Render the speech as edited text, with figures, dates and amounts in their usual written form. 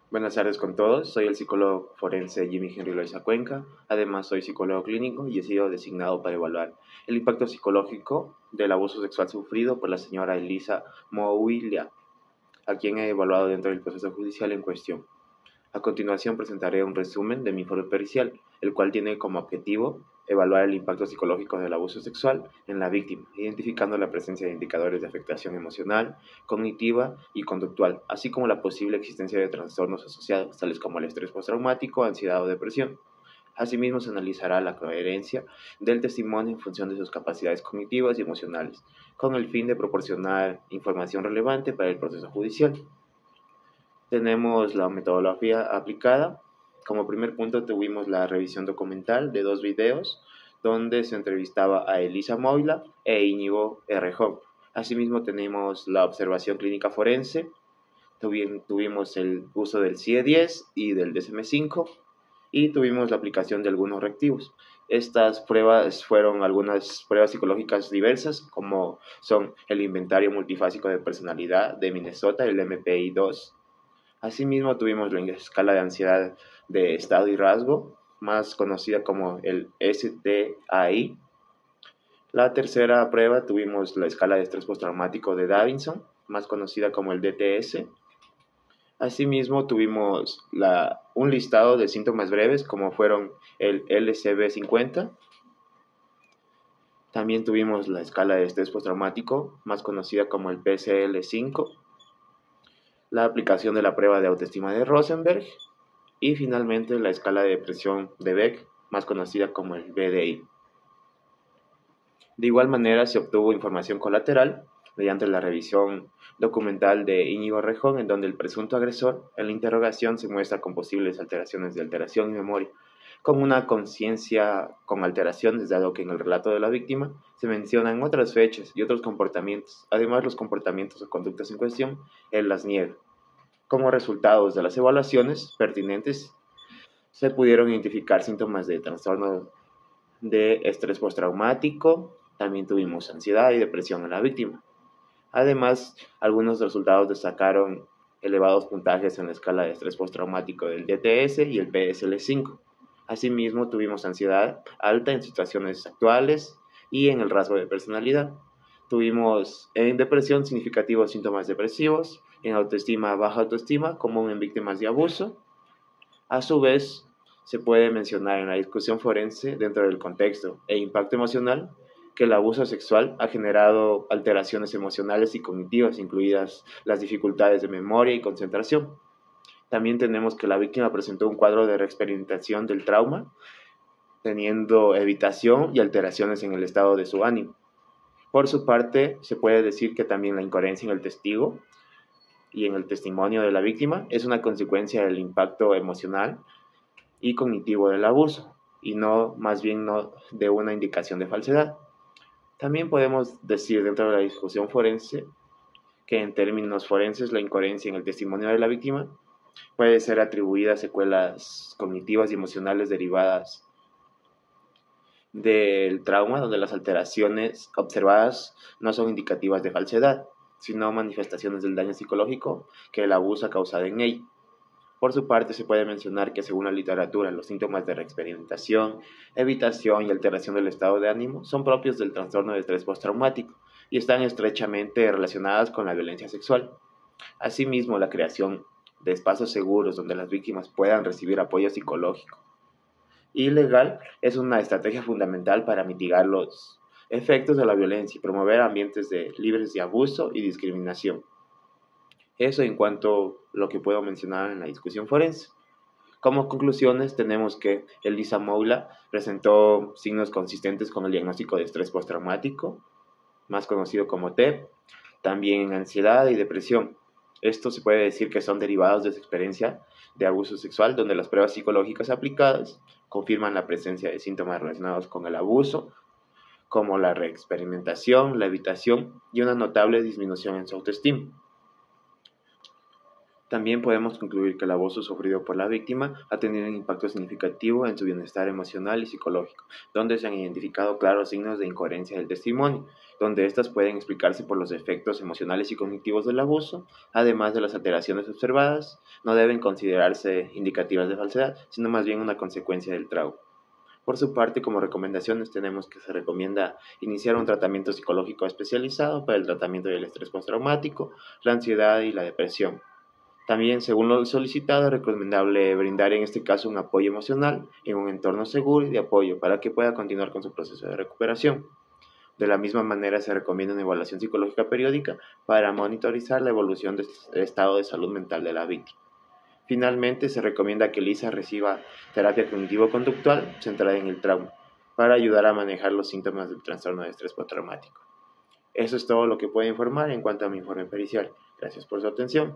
Buenas tardes con todos, soy el psicólogo forense Jimmy Henry Loaiza Cuenca, además soy psicólogo clínico y he sido designado para evaluar el impacto psicológico del abuso sexual sufrido por la señora Elisa Mouilia, a quien he evaluado dentro del proceso judicial en cuestión. A continuación presentaré un resumen de mi informe pericial, el cual tiene como objetivo evaluar el impacto psicológico del abuso sexual en la víctima, identificando la presencia de indicadores de afectación emocional, cognitiva y conductual, así como la posible existencia de trastornos asociados, tales como el estrés postraumático, ansiedad o depresión. Asimismo, se analizará la coherencia del testimonio en función de sus capacidades cognitivas y emocionales, con el fin de proporcionar información relevante para el proceso judicial. Tenemos la metodología aplicada. Como primer punto tuvimos la revisión documental de 2 videos donde se entrevistaba a Elisa Moila e Íñigo Errejón. Asimismo tenemos la observación clínica forense, tuvimos el uso del CIE-10 y del DSM-5 y tuvimos la aplicación de algunos reactivos. Estas pruebas fueron algunas pruebas psicológicas diversas, como son el inventario multifásico de personalidad de Minnesota, el MPI-2. Asimismo, tuvimos la escala de ansiedad de estado y rasgo, más conocida como el STAI. La tercera prueba tuvimos la escala de estrés postraumático de Davidson, más conocida como el DTS. Asimismo, tuvimos un listado de síntomas breves, como fueron el LCB-50. También tuvimos la escala de estrés postraumático, más conocida como el PCL-5. La aplicación de la prueba de autoestima de Rosenberg y finalmente la escala de depresión de Beck, más conocida como el BDI. De igual manera se obtuvo información colateral mediante la revisión documental de Íñigo Errejón, en donde el presunto agresor en la interrogación se muestra con posibles alteraciones de alteración y memoria, con una conciencia con alteraciones, dado que en el relato de la víctima se mencionan otras fechas y otros comportamientos. Además, los comportamientos o conductas en cuestión, él las niega. Como resultados de las evaluaciones pertinentes, se pudieron identificar síntomas de trastorno de estrés postraumático, también tuvimos ansiedad y depresión en la víctima. Además, algunos resultados destacaron elevados puntajes en la escala de estrés postraumático del DTS y el PSL-5. Asimismo, tuvimos ansiedad alta en situaciones actuales y en el rasgo de personalidad. Tuvimos en depresión significativos síntomas depresivos, en autoestima baja autoestima, común en víctimas de abuso. A su vez, se puede mencionar en la discusión forense, dentro del contexto e impacto emocional, que el abuso sexual ha generado alteraciones emocionales y cognitivas, incluidas las dificultades de memoria y concentración. También tenemos que la víctima presentó un cuadro de reexperimentación del trauma, teniendo evitación y alteraciones en el estado de su ánimo. Por su parte, se puede decir que también la incoherencia en el testigo y en el testimonio de la víctima es una consecuencia del impacto emocional y cognitivo del abuso, y más bien no de una indicación de falsedad. También podemos decir dentro de la discusión forense que en términos forenses la incoherencia en el testimonio de la víctima puede ser atribuida a secuelas cognitivas y emocionales derivadas del trauma, donde las alteraciones observadas no son indicativas de falsedad, sino manifestaciones del daño psicológico que el abuso ha causado en ella. Por su parte, se puede mencionar que según la literatura, los síntomas de reexperimentación, evitación y alteración del estado de ánimo son propios del trastorno de estrés postraumático y están estrechamente relacionadas con la violencia sexual. Asimismo, la creación de espacios seguros donde las víctimas puedan recibir apoyo psicológico y legal es una estrategia fundamental para mitigar los efectos de la violencia y promover ambientes libres de abuso y discriminación. Eso en cuanto a lo que puedo mencionar en la discusión forense. Como conclusiones, tenemos que Elisa Moula presentó signos consistentes con el diagnóstico de estrés postraumático, más conocido como TEP, también ansiedad y depresión. Esto se puede decir que son derivados de su experiencia de abuso sexual, donde las pruebas psicológicas aplicadas confirman la presencia de síntomas relacionados con el abuso, como la reexperimentación, la evitación y una notable disminución en su autoestima. También podemos concluir que el abuso sufrido por la víctima ha tenido un impacto significativo en su bienestar emocional y psicológico, donde se han identificado claros signos de incoherencia del testimonio, donde éstas pueden explicarse por los efectos emocionales y cognitivos del abuso, además de las alteraciones observadas, no deben considerarse indicativas de falsedad, sino más bien una consecuencia del trauma. Por su parte, como recomendaciones tenemos que se recomienda iniciar un tratamiento psicológico especializado para el tratamiento del estrés postraumático, la ansiedad y la depresión. También, según lo solicitado, es recomendable brindar en este caso un apoyo emocional en un entorno seguro y de apoyo para que pueda continuar con su proceso de recuperación. De la misma manera, se recomienda una evaluación psicológica periódica para monitorizar la evolución del estado de salud mental de la víctima. Finalmente, se recomienda que Lisa reciba terapia cognitivo-conductual centrada en el trauma para ayudar a manejar los síntomas del trastorno de estrés postraumático. Eso es todo lo que puedo informar en cuanto a mi informe pericial. Gracias por su atención.